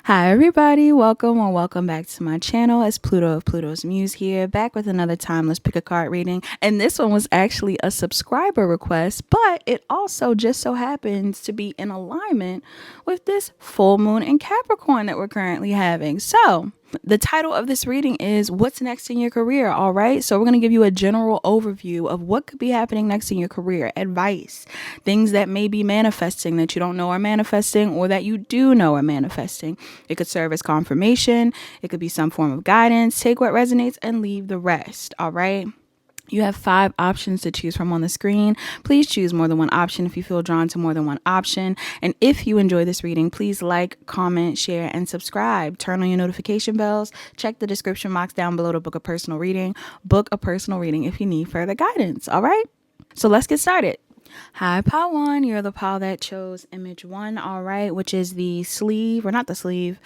Hi everybody, welcome or welcome back to my channel. It's Pluto of Pluto's Muse here, back with another timeless pick a card reading. And this one was actually a subscriber request, but it also just so happens to be in alignment with this full moon in Capricorn that we're currently having. So the title of this reading is What's Next in Your Career? All right. So we're going to give you a general overview of what could be happening next in your career, advice, things that may be manifesting that you don't know are manifesting or that you do know are manifesting. It could serve as confirmation. It could be some form of guidance. Take what resonates and leave the rest. All right. You have 5 options to choose from on the screen. Please choose more than one option if you feel drawn to more than one option. And if you enjoy this reading, please like, comment, share, and subscribe. Turn on your notification bells. Check the description box down below to book a personal reading. Book a personal reading if you need further guidance. All right? So let's get started. Hi, Pile 1. You're the pile that chose image 1, all right, which is the sleeve, or not the sleeve,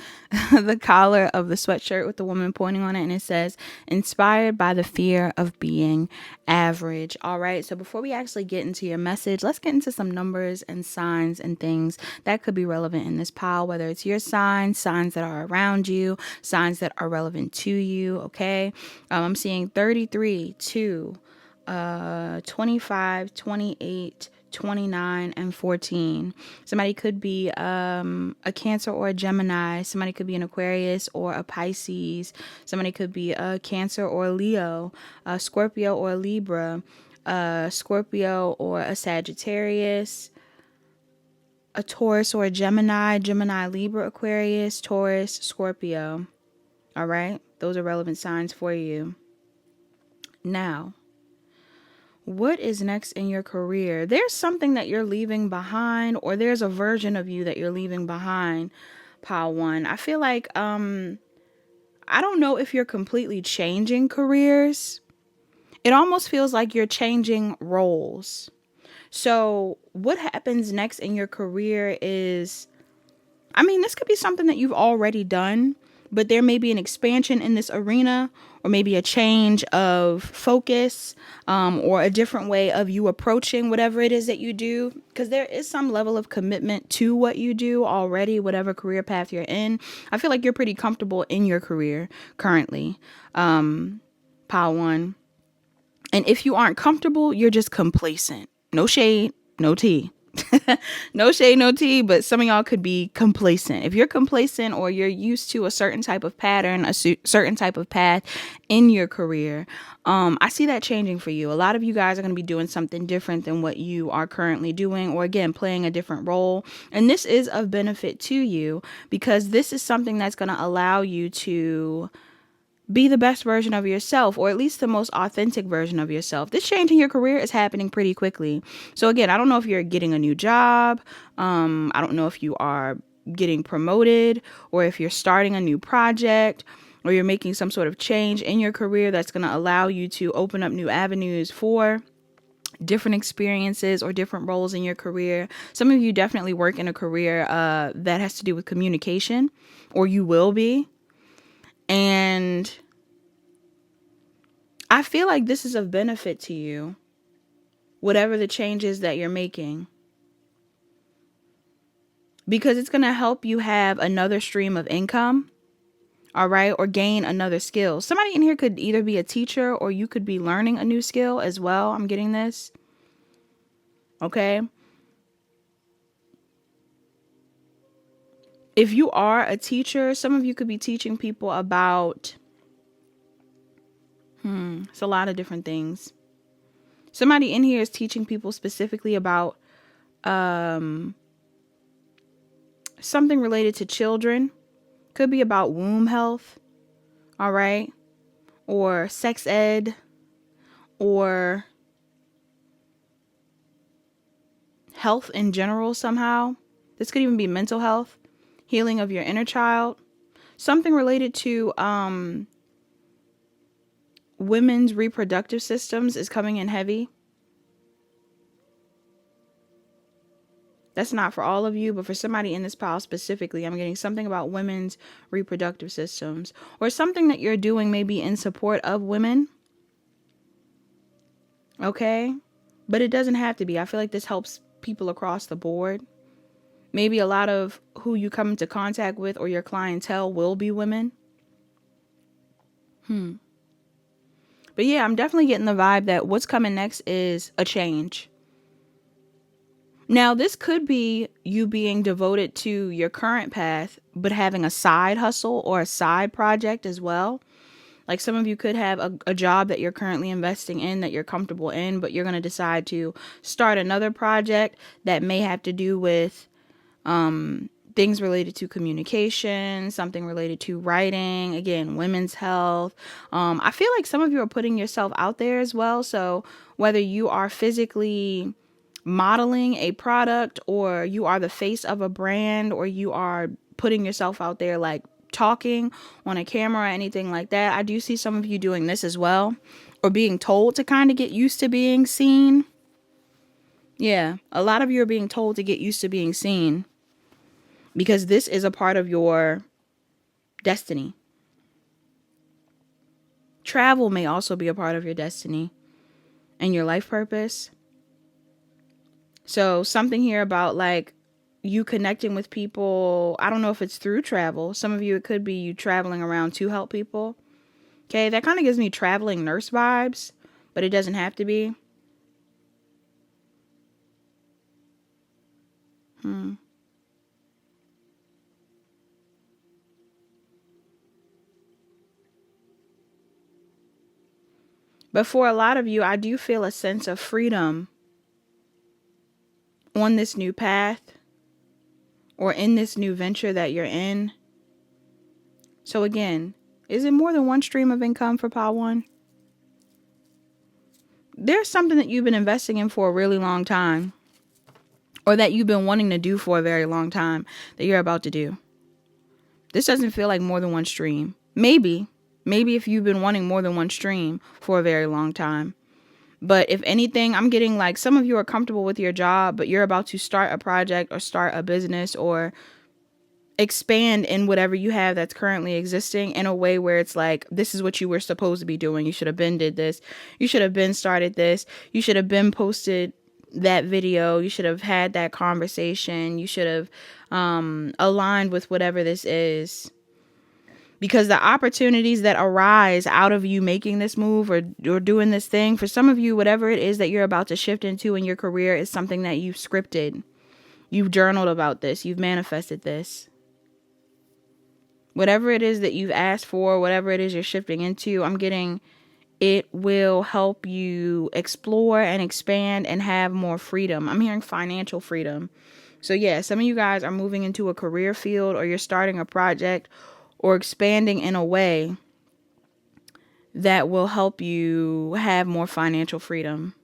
the collar of the sweatshirt with the woman pointing on it. And it says, inspired by the fear of being average. All right. So before we actually get into your message, let's get into some numbers and signs and things that could be relevant in this pile, whether it's your signs, signs that are around you, signs that are relevant to you. Okay. I'm seeing 33, 2. 25, 28, 29, and 14. Somebody could be a Cancer or a Gemini. Somebody could be an Aquarius or a Pisces. Somebody could be a Cancer or a Leo, a Scorpio or a Libra, a Scorpio or a Sagittarius, a Taurus or a Gemini, Gemini, Libra, Aquarius, Taurus, Scorpio. All right? Those are relevant signs for you. Now, what is next in your career? There's something that you're leaving behind, or there's a version of you that you're leaving behind, Pile 1. I feel like, I don't know if you're completely changing careers. It almost feels like you're changing roles. So what happens next in your career is, this could be something that you've already done, but there may be an expansion in this arena, or maybe a change of focus, or a different way of you approaching whatever it is that you do, because there is some level of commitment to what you do already, whatever career path you're in. I feel like you're pretty comfortable in your career currently, Pile 1. And if you aren't comfortable, you're just complacent. No shade, no tea. No shade, no tea, but some of y'all could be complacent. If you're complacent, or you're used to a certain type of pattern, a certain type of path in your career, I see that changing for you. A lot of you guys are going to be doing something different than what you are currently doing, or again, playing a different role. And this is of benefit to you, because this is something that's going to allow you to be the best version of yourself, or at least the most authentic version of yourself. This change in your career is happening pretty quickly. So again, I don't know if you're getting a new job. I don't know if you are getting promoted, or if you're starting a new project, or you're making some sort of change in your career that's going to allow you to open up new avenues for different experiences or different roles in your career. Some of you definitely work in a career that has to do with communication, or you will be. And I feel like this is of benefit to you, whatever the changes that you're making, because it's going to help you have another stream of income, all right, or gain another skill. Somebody in here could either be a teacher, or you could be learning a new skill as well. I'm getting this. Okay. If you are a teacher, some of you could be teaching people about, it's a lot of different things. Somebody in here is teaching people specifically about something related to children. Could be about womb health, all right, or sex ed, or health in general somehow. This could even be mental health, healing of your inner child, something related to women's reproductive systems is coming in heavy. That's not for all of you, but for somebody in this pile specifically, I'm getting something about women's reproductive systems, or something that you're doing maybe in support of women. Okay. But it doesn't have to be. I feel like this helps people across the board. Maybe a lot of who you come into contact with or your clientele will be women. But yeah, I'm definitely getting the vibe that what's coming next is a change. Now, this could be you being devoted to your current path, but having a side hustle or a side project as well. Like some of you could have a job that you're currently investing in that you're comfortable in, but you're going to decide to start another project that may have to do with things related to communication, something related to writing, again, women's health. I feel like some of you are putting yourself out there as well. So whether you are physically modeling a product or you are the face of a brand or you are putting yourself out there like talking on a camera or anything like that, I do see some of you doing this as well, or being told to kind of get used to being seen. Yeah, a lot of you are being told to get used to being seen because this is a part of your destiny. Travel may also be a part of your destiny and your life purpose. So something here about like you connecting with people. I don't know if it's through travel. Some of you, it could be you traveling around to help people. Okay, that kind of gives me traveling nurse vibes, but it doesn't have to be. But for a lot of you, I do feel a sense of freedom on this new path or in this new venture that you're in. So again, is it more than one stream of income for Pile 1? There's something that you've been investing in for a really long time, or that you've been wanting to do for a very long time that you're about to do. This doesn't feel like more than one stream. Maybe if you've been wanting more than one stream for a very long time. But if anything, I'm getting like some of you are comfortable with your job, but you're about to start a project or start a business or expand in whatever you have that's currently existing in a way where it's like, this is what you were supposed to be doing. You should have been did this. You should have been started this. You should have been posted that video. You should have had that conversation. You should have aligned with whatever this is. Because the opportunities that arise out of you making this move or doing this thing, for some of you, whatever it is that you're about to shift into in your career is something that you've scripted. You've journaled about this. You've manifested this. Whatever it is that you've asked for, whatever it is you're shifting into, I'm getting it will help you explore and expand and have more freedom. I'm hearing financial freedom. So yeah, some of you guys are moving into a career field or you're starting a project or expanding in a way that will help you have more financial freedom.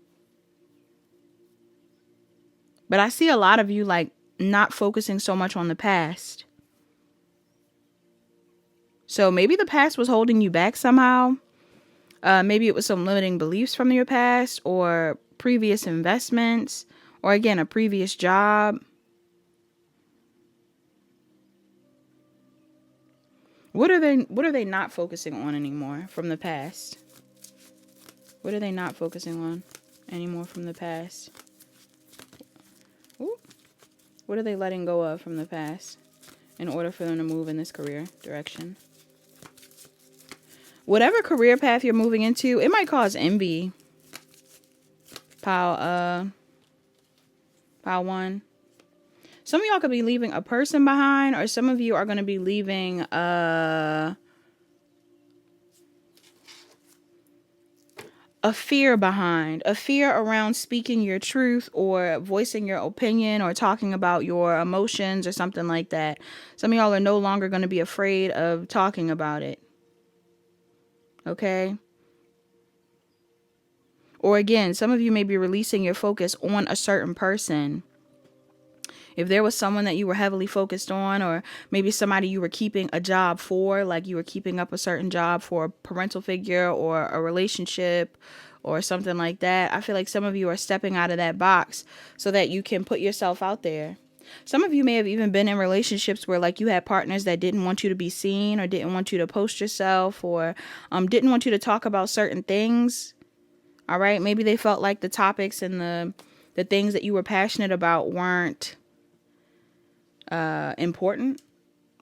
But I see a lot of you like not focusing so much on the past. So maybe the past was holding you back somehow. Maybe it was some limiting beliefs from your past or previous investments or again, a previous job. What are they not focusing on anymore from the past? What are they not focusing on anymore from the past? Ooh. What are they letting go of from the past in order for them to move in this career direction? Whatever career path you're moving into, it might cause envy. Pile 1. Some of y'all could be leaving a person behind, or some of you are going to be leaving a fear behind. A fear around speaking your truth or voicing your opinion or talking about your emotions or something like that. Some of y'all are no longer going to be afraid of talking about it. Okay? Or again, some of you may be releasing your focus on a certain person. If there was someone that you were heavily focused on, or maybe somebody you were keeping a job for, like you were keeping up a certain job for a parental figure or a relationship or something like that, I feel like some of you are stepping out of that box so that you can put yourself out there. Some of you may have even been in relationships where like you had partners that didn't want you to be seen or didn't want you to post yourself or didn't want you to talk about certain things. All right. Maybe they felt like the topics and the things that you were passionate about weren't important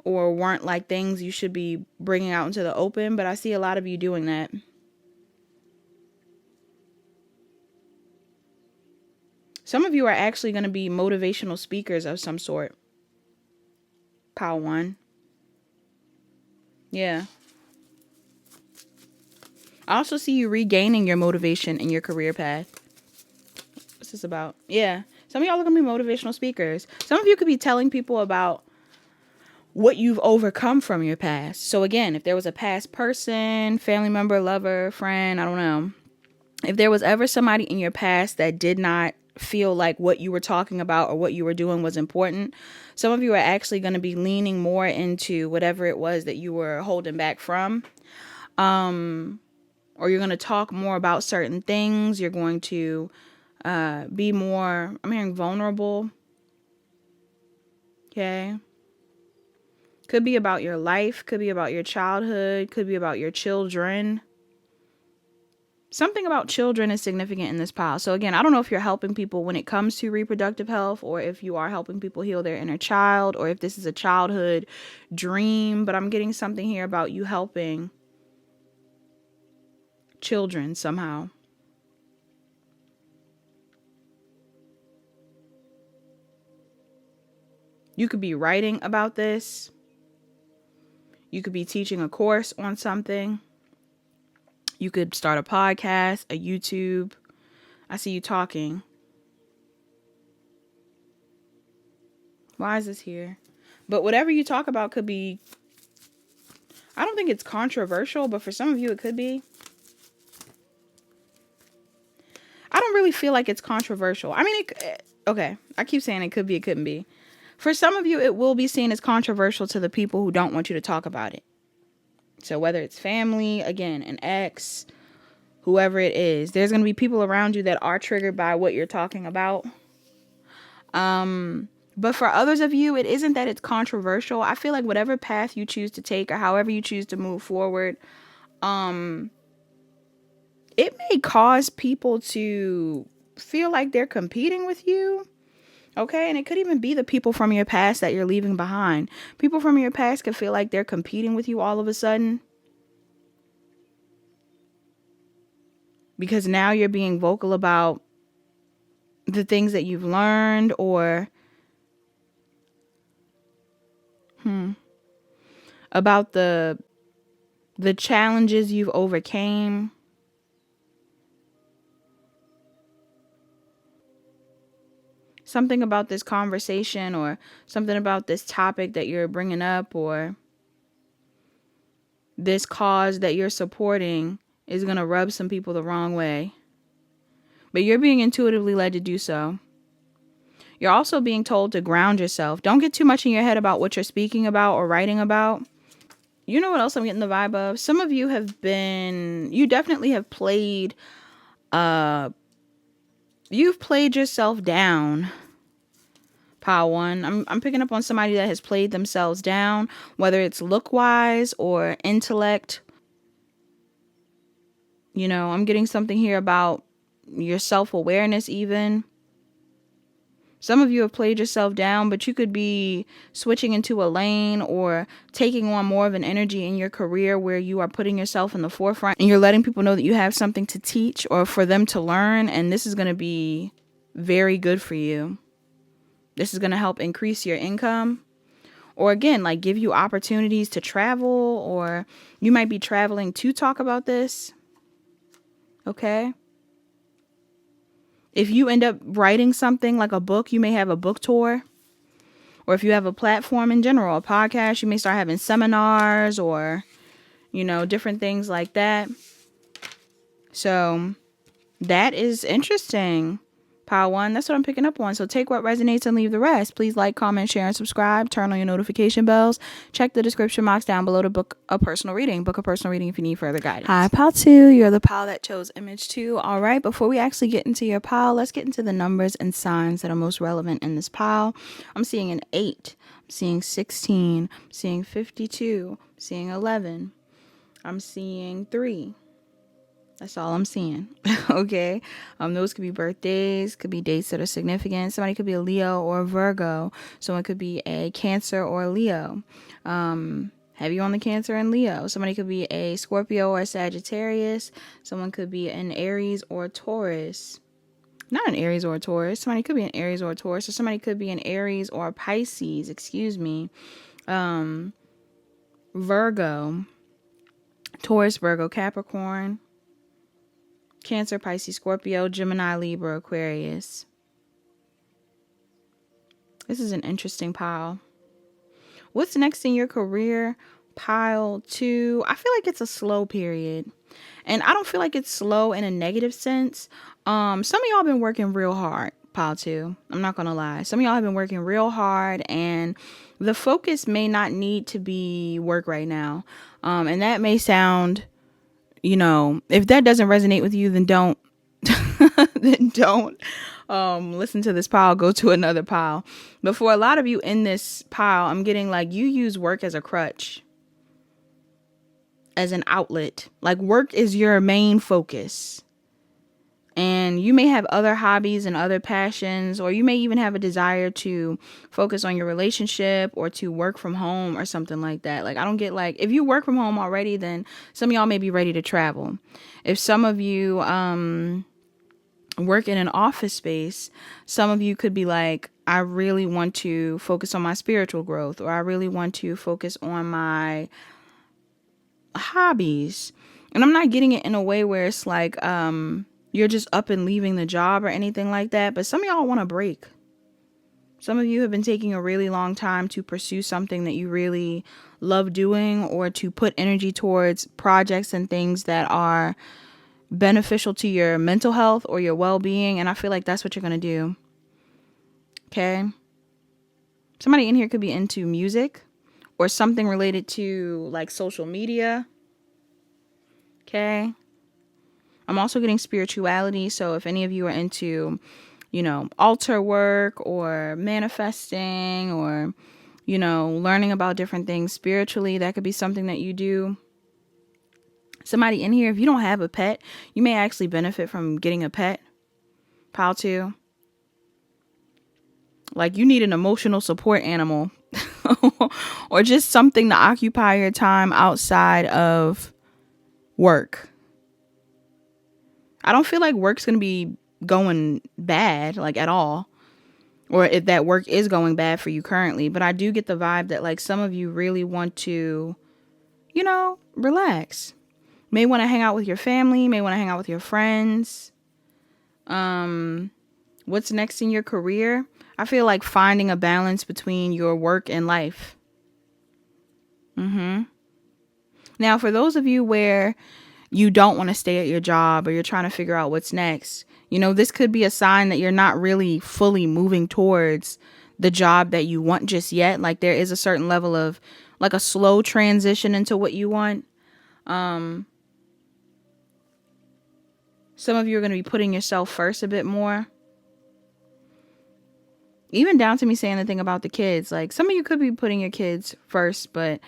or weren't like things you should be bringing out into the open, but I see a lot of you doing that. Some of you are actually going to be motivational speakers of some sort. Pile 1. Yeah. I also see you regaining your motivation in your career path. What's this about? Yeah. Some of y'all are going to be motivational speakers. Some of you could be telling people about what you've overcome from your past. So again, if there was a past person, family member, lover, friend, I don't know. If there was ever somebody in your past that did not feel like what you were talking about or what you were doing was important, some of you are actually going to be leaning more into whatever it was that you were holding back from. Or you're going to talk more about certain things. You're going to be more, I'm hearing vulnerable. Okay. Could be about your life. Could be about your childhood. Could be about your children. Something about children is significant in this pile. So again, I don't know if you're helping people when it comes to reproductive health, or if you are helping people heal their inner child, or if this is a childhood dream, but I'm getting something here about you helping children somehow. You could be writing about this. You could be teaching a course on something. You could start a podcast, a YouTube. I see you talking. Why is this here? But whatever you talk about could be, I don't think it's controversial, but for some of you it could be. I don't really feel like it's controversial. I mean, okay, I keep saying it could be, it couldn't be. For some of you, it will be seen as controversial to the people who don't want you to talk about it. So whether it's family, again, an ex, whoever it is, there's going to be people around you that are triggered by what you're talking about. But for others of you, it isn't that it's controversial. I feel like whatever path you choose to take or however you choose to move forward, it may cause people to feel like they're competing with you. Okay, and it could even be the people from your past that you're leaving behind. People from your past could feel like they're competing with you all of a sudden, because now you're being vocal about the things that you've learned, or about the challenges you've overcame. Something about this conversation, or something about this topic that you're bringing up, or this cause that you're supporting is going to rub some people the wrong way. But you're being intuitively led to do so. You're also being told to ground yourself. Don't get too much in your head about what you're speaking about or writing about. You know what else I'm getting the vibe of? Some of you you definitely have played, you've played yourself down. Pile 1. I'm picking up on somebody that has played themselves down, whether it's look-wise or intellect. You know, I'm getting something here about your self-awareness even. Some of you have played yourself down, but you could be switching into a lane or taking on more of an energy in your career where you are putting yourself in the forefront and you're letting people know that you have something to teach or for them to learn. And this is going to be very good for you. This is going to help increase your income, or again, like give you opportunities to travel, or you might be traveling to talk about this. Okay. If you end up writing something like a book, you may have a book tour. Or if you have a platform in general, a podcast, you may start having seminars or, you know, different things like that. So that is interesting. Pile 1, that's what I'm picking up on. So take what resonates and leave the rest. Please like, comment, share, and subscribe. Turn on your notification bells. Check the description box down below to book a personal reading. Book a personal reading if you need further guidance. Hi, Pile 2. You're the pile that chose image 2. All right, before we actually get into your pile, let's get into the numbers and signs that are most relevant in this pile. I'm seeing an 8. I'm seeing 16. I'm seeing 52. I'm seeing 11. I'm seeing 3. That's all I'm seeing. Okay. Those could be birthdays, could be dates that are significant. Somebody could be a Leo or a Virgo. Someone could be a Cancer or a Leo. Heavy on the Cancer and Leo. Somebody could be a Scorpio or a Sagittarius. Someone could be an Aries or a Taurus. Not an Aries or a Taurus. Somebody could be an Aries or a Taurus. Or somebody could be an Aries or a Pisces. Excuse me. Virgo. Taurus, Virgo, Capricorn. Cancer, Pisces, Scorpio, Gemini, Libra, Aquarius. This is an interesting pile. What's next in your career? Pile 2. I feel like it's a slow period. And I don't feel like it's slow in a negative sense. Some of y'all been working real hard. Pile 2. I'm not going to lie. Some of y'all have been working real hard, and the focus may not need to be work right now. And that may sound, if that doesn't resonate with you, then don't then don't listen to this pile. Go to another pile. But for a lot of you in this pile, I'm getting like you use work as a crutch, as an outlet. Like work is your main focus. And you may have other hobbies and other passions, or you may even have a desire to focus on your relationship or to work from home or something like that. Like, I don't get, like, if you work from home already, then some of y'all may be ready to travel. If some of you work in an office space, some of you could be like, I really want to focus on my spiritual growth, or I really want to focus on my hobbies. And I'm not getting it in a way where it's like, you're just up and leaving the job or anything like that. But some of y'all want a break. Some of you have been taking a really long time to pursue something that you really love doing, or to put energy towards projects and things that are beneficial to your mental health or your well-being. And I feel like that's what you're going to do. Okay. Somebody in here could be into music or something related to like social media. Okay. I'm also getting spirituality. So if any of you are into, altar work or manifesting, or, learning about different things spiritually, that could be something that you do. Somebody in here, if you don't have a pet, you may actually benefit from getting a pet. Pile 2. Like you need an emotional support animal or just something to occupy your time outside of work. I don't feel like work's going to be going bad, like at all. Or if that work is going bad for you currently. But I do get the vibe that like some of you really want to, relax. May want to hang out with your family. May want to hang out with your friends. What's next in your career? I feel like finding a balance between your work and life. Now, for those of you where you don't want to stay at your job, or you're trying to figure out what's next, this could be a sign that you're not really fully moving towards the job that you want just yet. Like there is a certain level of like a slow transition into what you want. Some of you are going to be putting yourself first a bit more. Even down to me saying the thing about the kids. Like some of you could be putting your kids first, but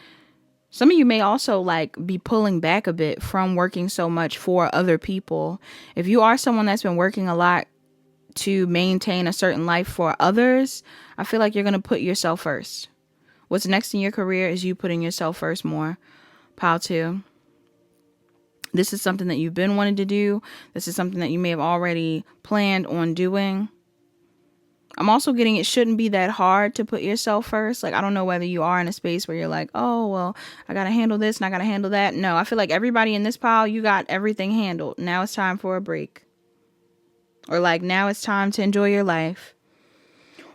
some of you may also like be pulling back a bit from working so much for other people. If you are someone that's been working a lot to maintain a certain life for others, I feel like you're going to put yourself first. What's next in your career is you putting yourself first more. Pile 2. This is something that you've been wanting to do. This is something that you may have already planned on doing. I'm also getting it shouldn't be that hard to put yourself first. Like, I don't know whether you are in a space where you're like, oh, well, I got to handle this and I got to handle that. No, I feel like everybody in this pile, you got everything handled. Now it's time for a break. Or like, now it's time to enjoy your life.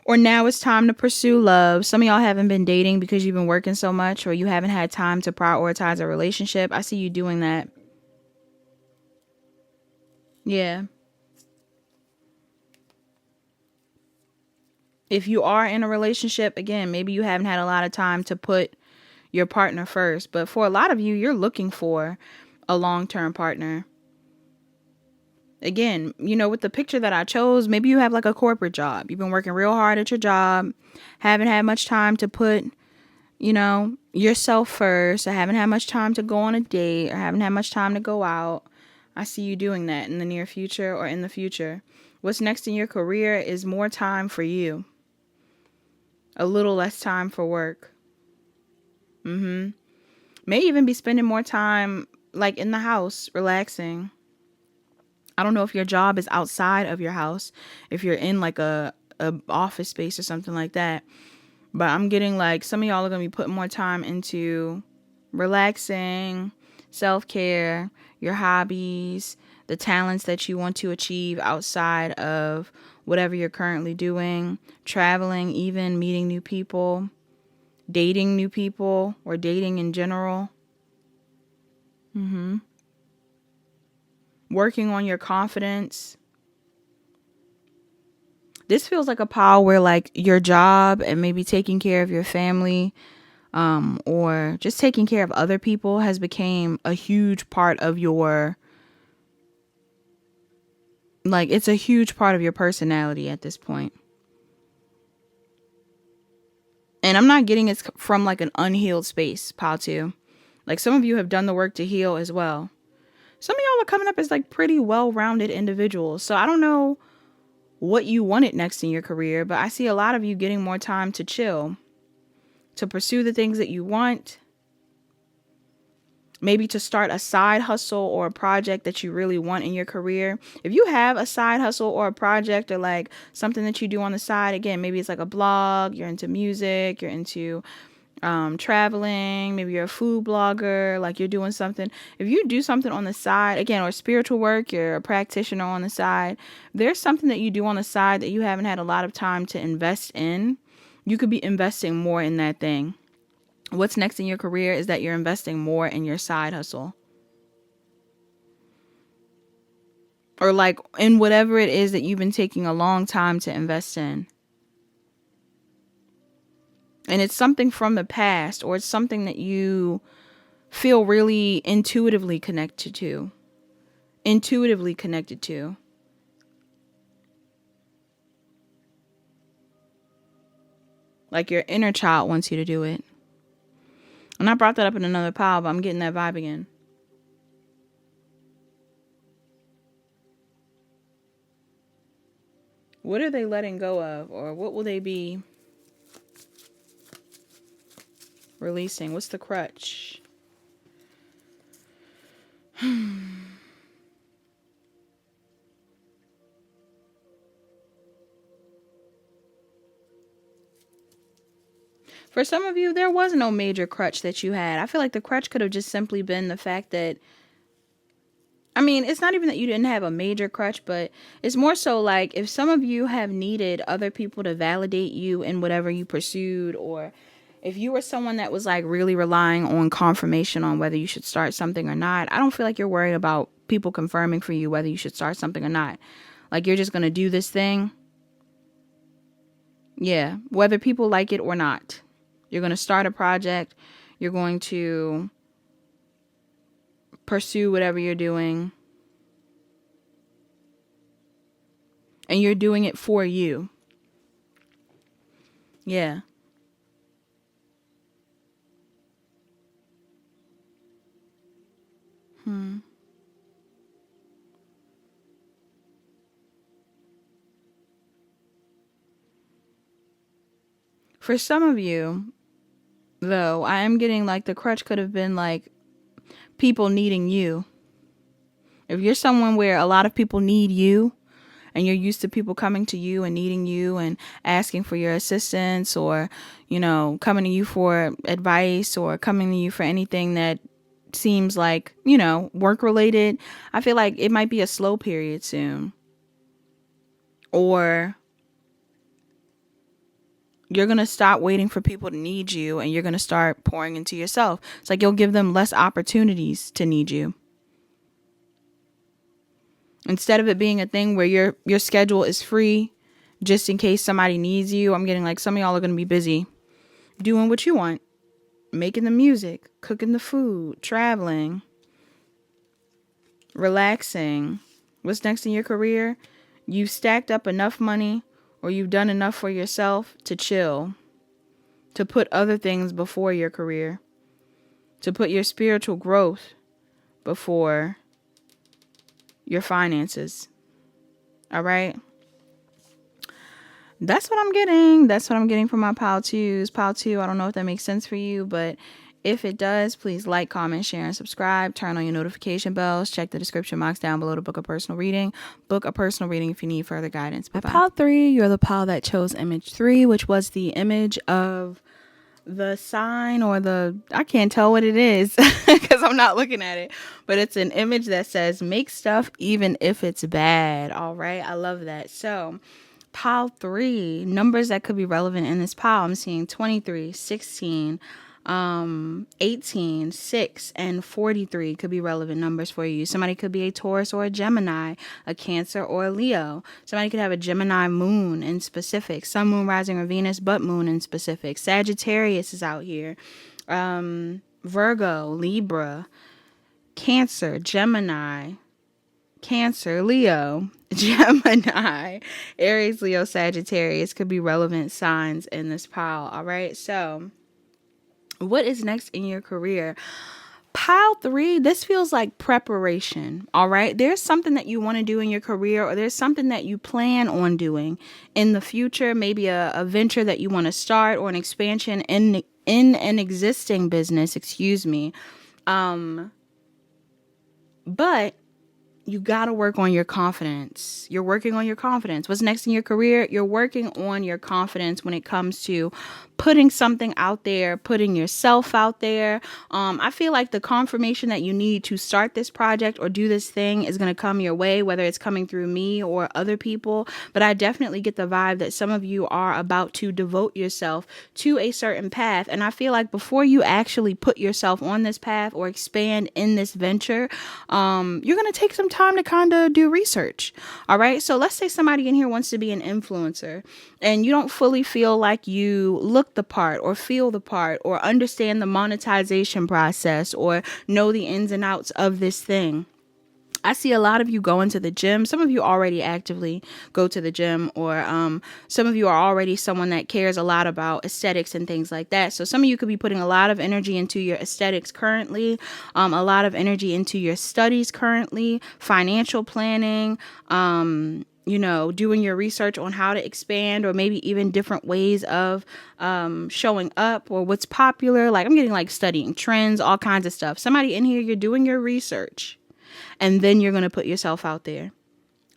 Or now it's time to pursue love. Some of y'all haven't been dating because you've been working so much, or you haven't had time to prioritize a relationship. I see you doing that. Yeah. If you are in a relationship, again, maybe you haven't had a lot of time to put your partner first. But for a lot of you, you're looking for a long-term partner. Again, with the picture that I chose, maybe you have like a corporate job. You've been working real hard at your job, haven't had much time to put, yourself first, or haven't had much time to go on a date, or haven't had much time to go out. I see you doing that in the near future or in the future. What's next in your career is more time for you. A little less time for work. May even be spending more time like in the house, relaxing. I don't know if your job is outside of your house, if you're in like a office space or something like that. But I'm getting like some of y'all are going to be putting more time into relaxing, self-care, your hobbies, the talents that you want to achieve outside of whatever you're currently doing, traveling, even meeting new people, dating new people, or dating in general. Working on your confidence. This feels like a pile where like your job and maybe taking care of your family, or just taking care of other people has become a huge part of your, like, it's a huge part of your personality at this point. And I'm not getting it from like an unhealed space, pile two. Like some of you have done the work to heal as well. Some of y'all are coming up as like pretty well-rounded individuals. So I don't know what you wanted next in your career, but I see a lot of you getting more time to chill, to pursue the things that you want, maybe to start a side hustle or a project that you really want in your career. If you have a side hustle or a project or like something that you do on the side, again, maybe it's like a blog, you're into music, you're into traveling, maybe you're a food blogger, like you're doing something. If you do something on the side, again, or spiritual work, you're a practitioner on the side, there's something that you do on the side that you haven't had a lot of time to invest in. You could be investing more in that thing. What's next in your career is that you're investing more in your side hustle. Or like in whatever it is that you've been taking a long time to invest in. And it's something from the past, or it's something that you feel really intuitively connected to. Intuitively connected to. Like your inner child wants you to do it. And I brought that up in another pile, but I'm getting that vibe again. What are they letting go of? Or what will they be releasing? What's the crutch? For some of you, there was no major crutch that you had. I feel like the crutch could have just simply been the fact that, I mean, it's not even that you didn't have a major crutch, but it's more so like if some of you have needed other people to validate you in whatever you pursued, or if you were someone that was like really relying on confirmation on whether you should start something or not, I don't feel like you're worried about people confirming for you whether you should start something or not. Like you're just going to do this thing. Yeah, whether people like it or not. You're going to start a project. You're going to pursue whatever you're doing. And you're doing it for you. Yeah. For some of you, though, I am getting like the crutch could have been like people needing you. If you're someone where a lot of people need you, and you're used to people coming to you and needing you and asking for your assistance, or, you know, coming to you for advice, or coming to you for anything that seems like, you know, work related, I feel like it might be a slow period soon. Or you're going to stop waiting for people to need you and you're going to start pouring into yourself. It's like you'll give them less opportunities to need you. Instead of it being a thing where your schedule is free just in case somebody needs you, I'm getting like some of y'all are going to be busy doing what you want. Making the music, cooking the food, traveling, relaxing. What's next in your career? You've stacked up enough money, or you've done enough for yourself to chill, to put other things before your career, to put your spiritual growth before your finances. All right. That's what I'm getting. That's what I'm getting from my pile twos. Pile two, I don't know if that makes sense for you, but if it does, please like, comment, share, and subscribe. Turn on your notification bells. Check the description box down below to book a personal reading. Book a personal reading if you need further guidance. Bye-bye. Pile three, you're the pile that chose image 3, which was the image of the sign or I can't tell what it is because I'm not looking at it, but it's an image that says make stuff even if it's bad. All right. I love that. So pile 3, numbers that could be relevant in this pile. I'm seeing 23, 16, 18, 6, and 43 could be relevant numbers for you. Somebody could be a Taurus or a Gemini, a Cancer or a Leo. Somebody could have a Gemini moon in specific, sun, moon, rising, or Venus, but moon in specific. Sagittarius is out here. Virgo, Libra, Cancer, Gemini, Cancer, Leo, Gemini, Aries, Leo, Sagittarius could be relevant signs in this pile. All right. So what is next in your career? Pile 3, this feels like preparation. All right. There's something that you want to do in your career, or there's something that you plan on doing in the future. Maybe a venture that you want to start, or an expansion in an existing business, excuse me. But you got to work on your confidence. You're working on your confidence. What's next in your career? You're working on your confidence when it comes to putting something out there, putting yourself out there. I feel like the confirmation that you need to start this project or do this thing is going to come your way, whether it's coming through me or other people. But I definitely get the vibe that some of you are about to devote yourself to a certain path. And I feel like before you actually put yourself on this path or expand in this venture, you're going to take some time to kind of do research. All right. So let's say somebody in here wants to be an influencer and you don't fully feel like you look the part or feel the part or understand the monetization process or know the ins and outs of this thing. I see a lot of you going to the gym. Some of you already actively go to the gym, or some of you are already someone that cares a lot about aesthetics and things like that. So some of you could be putting a lot of energy into your aesthetics currently, a lot of energy into your studies currently, financial planning, doing your research on how to expand, or maybe even different ways of showing up or what's popular. Like I'm getting like studying trends, all kinds of stuff. Somebody in here, you're doing your research. And then you're going to put yourself out there.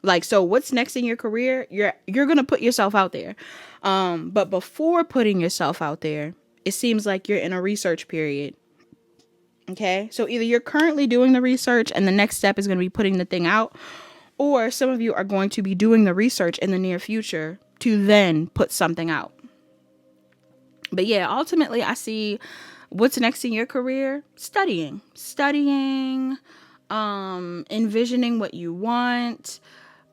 Like, so what's next in your career? You're going to put yourself out there. But before putting yourself out there, it seems like you're in a research period. Okay. So either you're currently doing the research and the next step is going to be putting the thing out, or some of you are going to be doing the research in the near future to then put something out. But yeah, ultimately I see what's next in your career. Studying, envisioning what you want,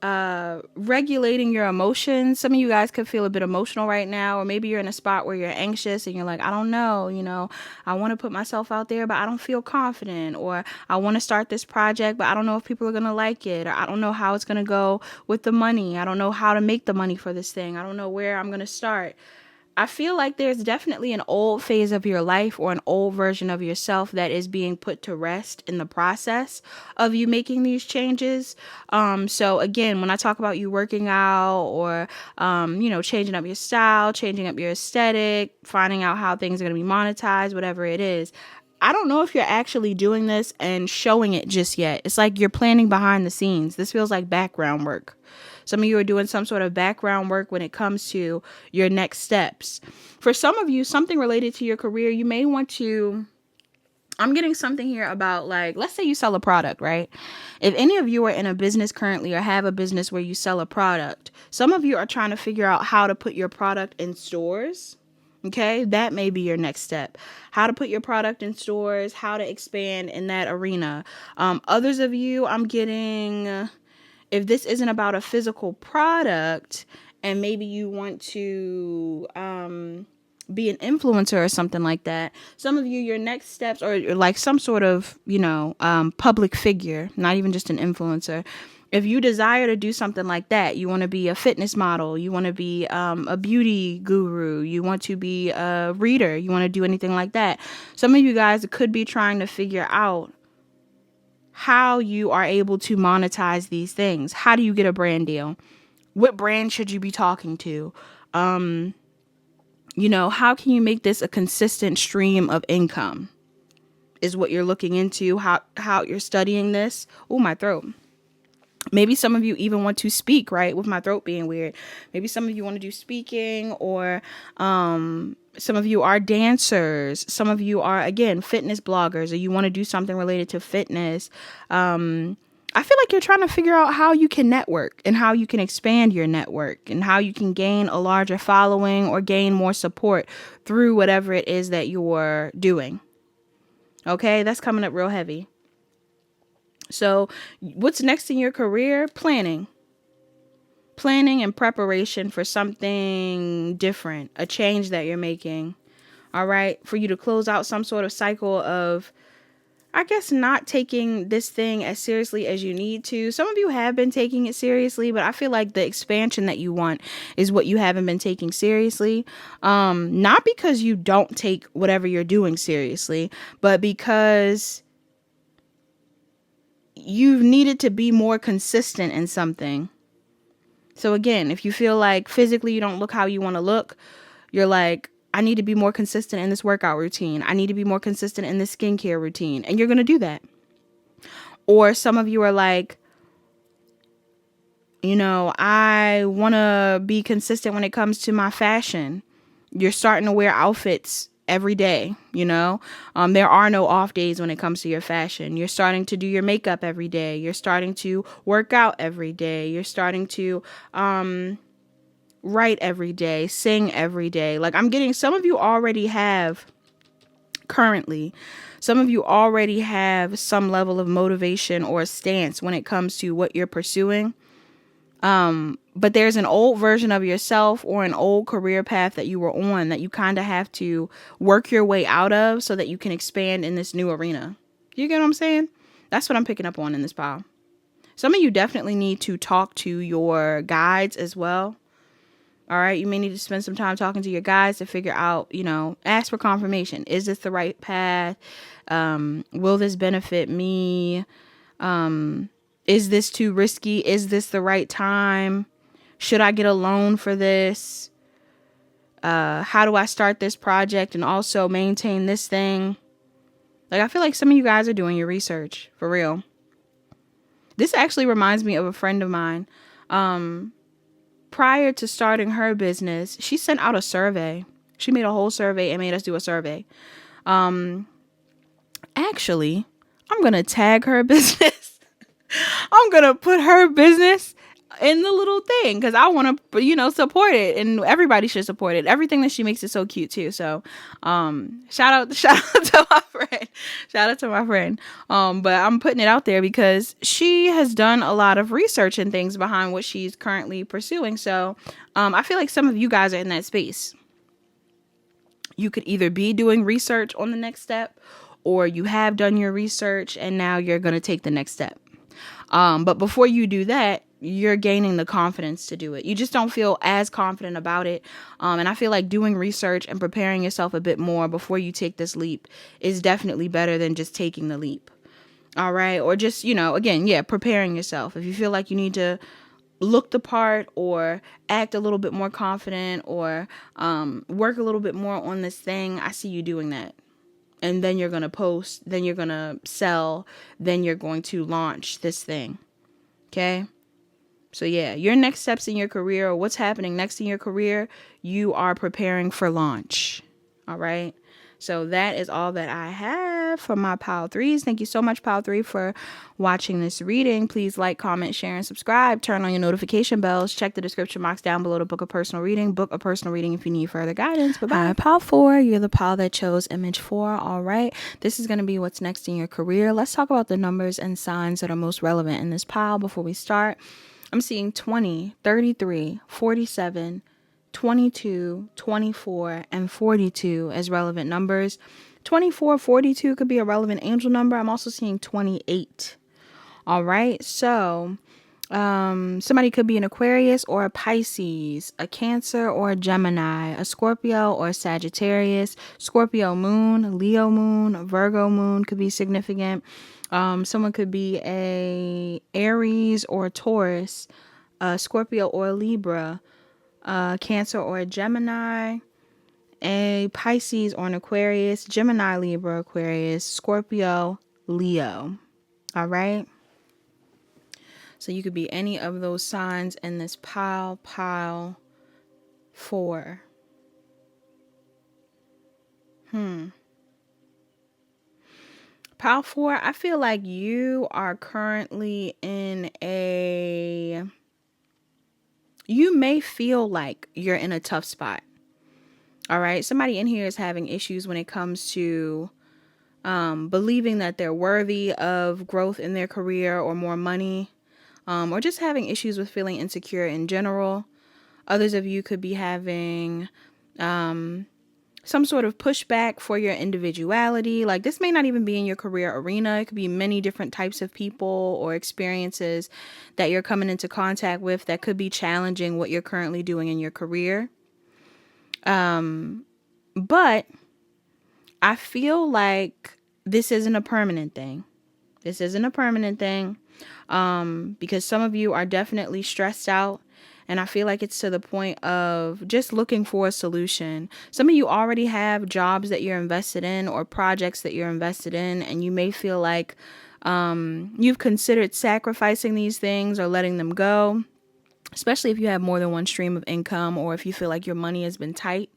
regulating your emotions. Some of you guys could feel a bit emotional right now, or maybe you're in a spot where you're anxious and you're like, I don't know, I want to put myself out there, but I don't feel confident, or I want to start this project, but I don't know if people are going to like it, or I don't know how it's going to go with the money. I don't know how to make the money for this thing. I don't know where I'm going to start. I feel like there's definitely an old phase of your life or an old version of yourself that is being put to rest in the process of you making these changes. So again, when I talk about you working out or, changing up your style, changing up your aesthetic, finding out how things are going to be monetized, whatever it is, I don't know if you're actually doing this and showing it just yet. It's like you're planning behind the scenes. This feels like background work. Some of you are doing some sort of background work when it comes to your next steps. For some of you, something related to your career, you may want to, I'm getting something here about, like, let's say you sell a product, right? If any of you are in a business currently or have a business where you sell a product, some of you are trying to figure out how to put your product in stores. Okay, that may be your next step. How to put your product in stores, how to expand in that arena. Others of you, I'm getting, if this isn't about a physical product and maybe you want to be an influencer or something like that. Some of you, your next steps are like some sort of, public figure, not even just an influencer. If you desire to do something like that, you want to be a fitness model, you want to be a beauty guru, you want to be a reader, you want to do anything like that. Some of you guys could be trying to figure out how you are able to monetize these things. How do you get a brand deal? What brand should you be talking to? How can you make this a consistent stream of income is what you're looking into, how you're studying this. Oh, my throat. Maybe some of you even want to speak, right? With my throat being weird. Maybe some of you want to do speaking, or some of you are dancers. Some of you are, again, fitness bloggers, or you want to do something related to fitness. I feel like you're trying to figure out how you can network and how you can expand your network and how you can gain a larger following or gain more support through whatever it is that you're doing. Okay, that's coming up real heavy. So what's next in your career? Planning and preparation for something different, a change that you're making. All right. For you to close out some sort of cycle of, I guess, not taking this thing as seriously as you need to. Some of you have been taking it seriously, but I feel like the expansion that you want is what you haven't been taking seriously. Not because you don't take whatever you're doing seriously, but because you've needed to be more consistent in something. So again, if you feel like physically you don't look how you want to look, you're like, I need to be more consistent in this workout routine. I need to be more consistent in this skincare routine. And you're going to do that. Or some of you are like, I want to be consistent when it comes to my fashion. You're starting to wear outfits every day, there are no off days when it comes to your fashion. You're starting to do your makeup every day. You're starting to work out every day. You're starting to write every day, sing every day. Like, I'm getting, some of you already have currently, some of you already have some level of motivation or stance when it comes to what you're pursuing. But there's an old version of yourself or an old career path that you were on that you kind of have to work your way out of so that you can expand in this new arena. You get what I'm saying? That's what I'm picking up on in this pile. Some of you definitely need to talk to your guides as well. All right. You may need to spend some time talking to your guides to figure out, ask for confirmation. Is this the right path? Will this benefit me? Is this too risky? Is this the right time? Should I get a loan for this? How do I start this project and also maintain this thing? Like, I feel like some of you guys are doing your research for real. This actually reminds me of a friend of mine. Prior to starting her business, she sent out a survey. She made a whole survey and made us do a survey. Actually, I'm going to tag her business. I'm going to put her business in the little thing because I want to, support it, and everybody should support it. Everything that she makes is so cute too. So, shout out to my friend. Shout out to my friend. But I'm putting it out there because she has done a lot of research and things behind what she's currently pursuing. So, I feel like some of you guys are in that space. You could either be doing research on the next step, or you have done your research and now you're going to take the next step. But before you do that, you're gaining the confidence to do it. You just don't feel as confident about it. And I feel like doing research and preparing yourself a bit more before you take this leap is definitely better than just taking the leap. All right. Or just, preparing yourself. If you feel like you need to look the part or act a little bit more confident or work a little bit more on this thing, I see you doing that. And then you're going to post, then you're going to sell, then you're going to launch this thing. Okay? So yeah, your next steps in your career, or what's happening next in your career, you are preparing for launch. All right? So that is all that I have for my Pile 3s. Thank you so much, Pile 3, for watching this reading. Please like, comment, share, and subscribe. Turn on your notification bells. Check the description box down below to book a personal reading. Book a personal reading if you need further guidance. Bye-bye. Hi, Pile 4. You're the pile that chose image 4. All right. This is going to be what's next in your career. Let's talk about the numbers and signs that are most relevant in this pile before we start. I'm seeing 20, 33, 47, 22, 24, and 42 as relevant numbers. 24, 42 could be a relevant angel number. I'm also seeing 28. All right. So Somebody could be an Aquarius or a Pisces, a Cancer or a Gemini, a Scorpio or a Sagittarius, Scorpio moon, Leo moon, Virgo moon could be significant. Someone could be a Aries or a Taurus, a Scorpio or a Libra, a Cancer or a Gemini, a Pisces or an Aquarius, Gemini, Libra, Aquarius, Scorpio, Leo. All right. So you could be any of those signs in this pile 4. Pile 4, I feel like you are currently you may feel like you're in a tough spot. All right. Somebody in here is having issues when it comes to believing that they're worthy of growth in their career or more money, or just having issues with feeling insecure in general. Others of you could be having some sort of pushback for your individuality. Like, this may not even be in your career arena. It could be many different types of people or experiences that you're coming into contact with that could be challenging what you're currently doing in your career. But I feel like this isn't a permanent thing. This isn't a permanent thing, because some of you are definitely stressed out. And I feel like it's to the point of just looking for a solution. Some of you already have jobs that you're invested in or projects that you're invested in, and you may feel like you've considered sacrificing these things or letting them go, especially if you have more than one stream of income or if you feel like your money has been tight.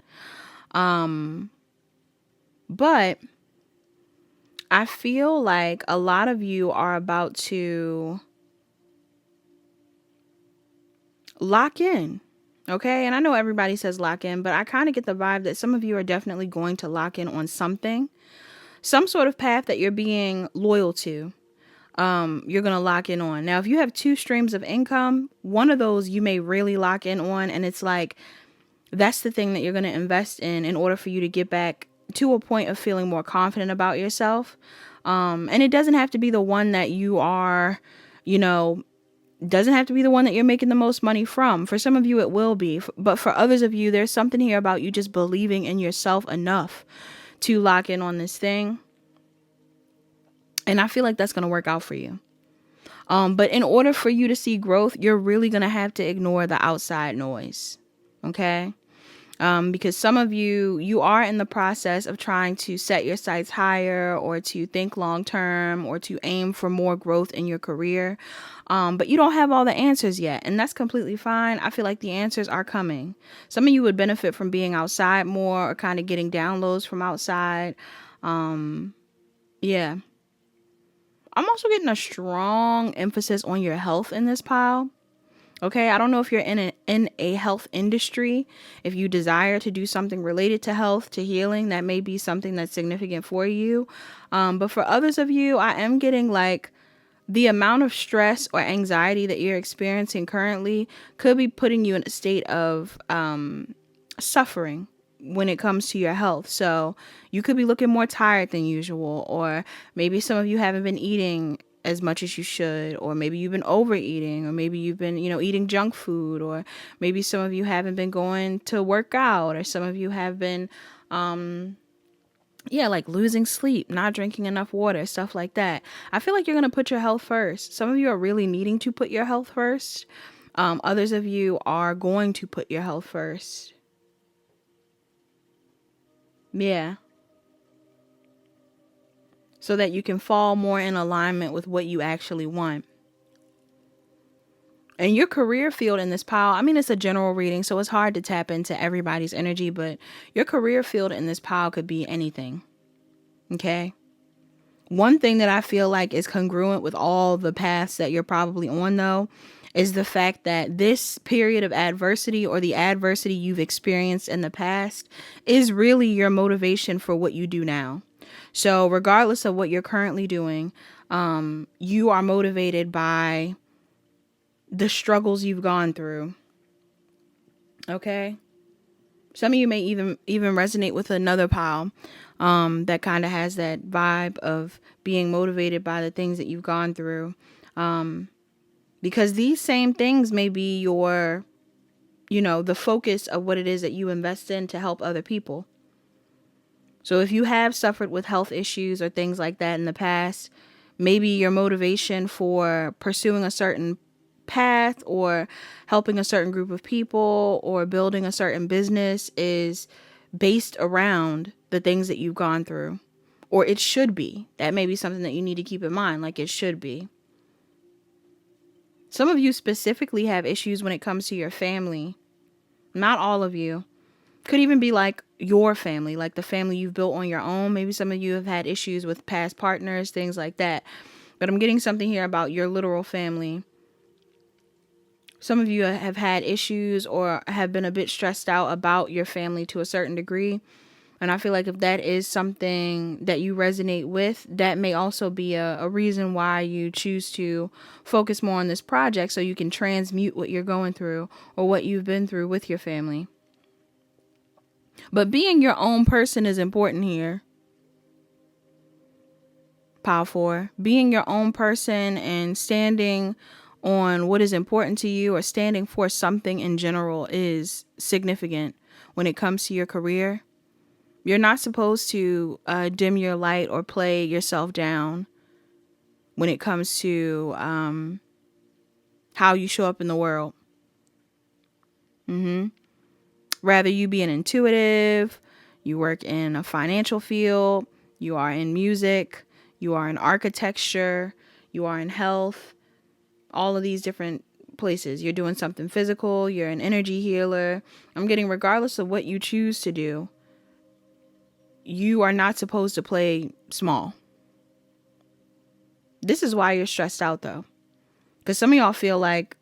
But I feel like a lot of you are about to lock in. Okay. And I know everybody says lock in, but I kind of get the vibe that some of you are definitely going to lock in on something, some sort of path that you're being loyal to. You're going to lock in on. Now, if you have 2 streams of income, one of those you may really lock in on. And it's like, that's the thing that you're going to invest in order for you to get back to a point of feeling more confident about yourself. And it doesn't have to be the one that you are, doesn't have to be the one that you're making the most money from. For some of you, it will be. But for others of you, there's something here about you just believing in yourself enough to lock in on this thing. And I feel like that's going to work out for you. But in order for you to see growth, you're really going to have to ignore the outside noise. Okay? Because some of you are in the process of trying to set your sights higher or to think long term or to aim for more growth in your career. But you don't have all the answers yet, and that's completely fine. I feel like the answers are coming. Some of you would benefit from being outside more or kind of getting downloads from outside. Yeah. I'm also getting a strong emphasis on your health in this pile. Okay, I don't know if you're in a health industry. If you desire to do something related to health, to healing, that may be something that's significant for you. But for others of you, I am getting like the amount of stress or anxiety that you're experiencing currently could be putting you in a state of suffering when it comes to your health. So you could be looking more tired than usual, or maybe some of you haven't been eating as much as you should, or maybe you've been overeating, or maybe you've been, eating junk food, or maybe some of you haven't been going to work out, or some of you have been, like losing sleep, not drinking enough water, stuff like that. I feel like you're going to put your health first. Some of you are really needing to put your health first. Others of you are going to put your health first. Yeah. So that you can fall more in alignment with what you actually want. And your career field in this pile, I mean, it's a general reading, so it's hard to tap into everybody's energy, but your career field in this pile could be anything. Okay? One thing that I feel like is congruent with all the paths that you're probably on, though, is the fact that this period of adversity or the adversity you've experienced in the past is really your motivation for what you do now. So regardless of what you're currently doing, you are motivated by the struggles you've gone through. Okay? Some of you may even resonate with another pile that kind of has that vibe of being motivated by the things that you've gone through. Because these same things may be your, the focus of what it is that you invest in to help other people. So if you have suffered with health issues or things like that in the past, maybe your motivation for pursuing a certain path or helping a certain group of people or building a certain business is based around the things that you've gone through. Or it should be. That may be something that you need to keep in mind, like it should be. Some of you specifically have issues when it comes to your family. Not all of you. Could even be like your family, like the family you've built on your own. Maybe some of you have had issues with past partners, things like that. But I'm getting something here about your literal family. Some of you have had issues or have been a bit stressed out about your family to a certain degree. And I feel like if that is something that you resonate with, that may also be a reason why you choose to focus more on this project so you can transmute what you're going through or what you've been through with your family. But being your own person is important here. Pile 4. Being your own person and standing on what is important to you or standing for something in general is significant when it comes to your career. You're not supposed to dim your light or play yourself down when it comes to how you show up in the world. Rather you be an intuitive, you work in a financial field, you are in music, you are in architecture, you are in health, all of these different places. You're doing something physical, you're an energy healer. I'm getting regardless of what you choose to do, you are not supposed to play small. This is why you're stressed out though. Because some of y'all feel like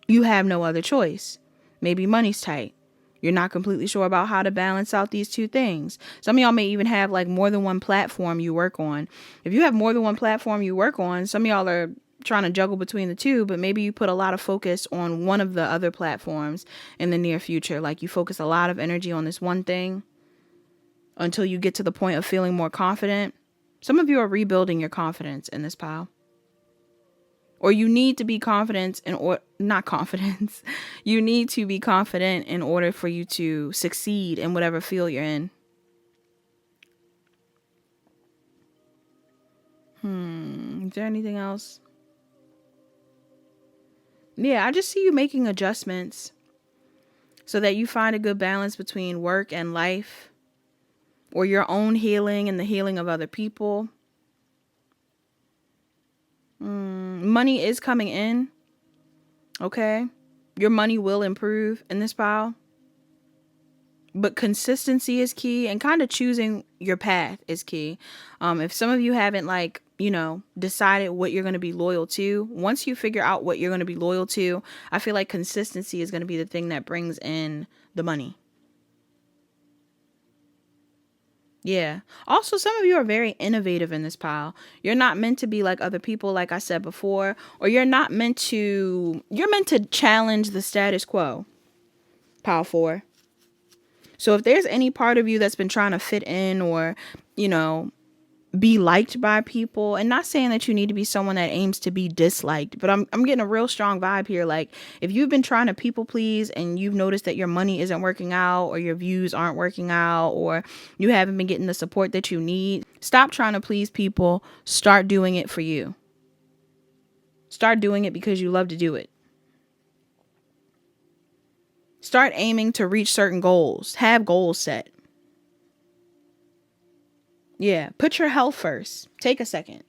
you have no other choice. Maybe money's tight. You're not completely sure about how to balance out these two things. Some of y'all may even have like more than one platform you work on. If you have more than one platform you work on, some of y'all are trying to juggle between the two, but maybe you put a lot of focus on one of the other platforms in the near future. Like you focus a lot of energy on this one thing until you get to the point of feeling more confident. Some of you are rebuilding your confidence in this pile. Or you need to be confident not confidence. You need to be confident in order for you to succeed in whatever field you're in. Is there anything else? Yeah, I just see you making adjustments so that you find a good balance between work and life, or your own healing and the healing of other people. Money is coming in. Okay. Your money will improve in this pile. But consistency is key, and kind of choosing your path is key. If some of you haven't decided what you're going to be loyal to, once you figure out what you're going to be loyal to, I feel like consistency is going to be the thing that brings in the money. Yeah. Also, some of you are very innovative in this pile. You're not meant to be like other people, like I said before, or you're meant to challenge the status quo. Pile 4. So if there's any part of you that's been trying to fit in or, be liked by people, and not saying that you need to be someone that aims to be disliked, but I'm getting a real strong vibe here. Like if you've been trying to people please and you've noticed that your money isn't working out or your views aren't working out or you haven't been getting the support that you need, stop trying to please people. Start doing it for you. Start doing it because you love to do it. Start aiming to reach certain goals. Have goals set. Yeah, put your health first. Take a second.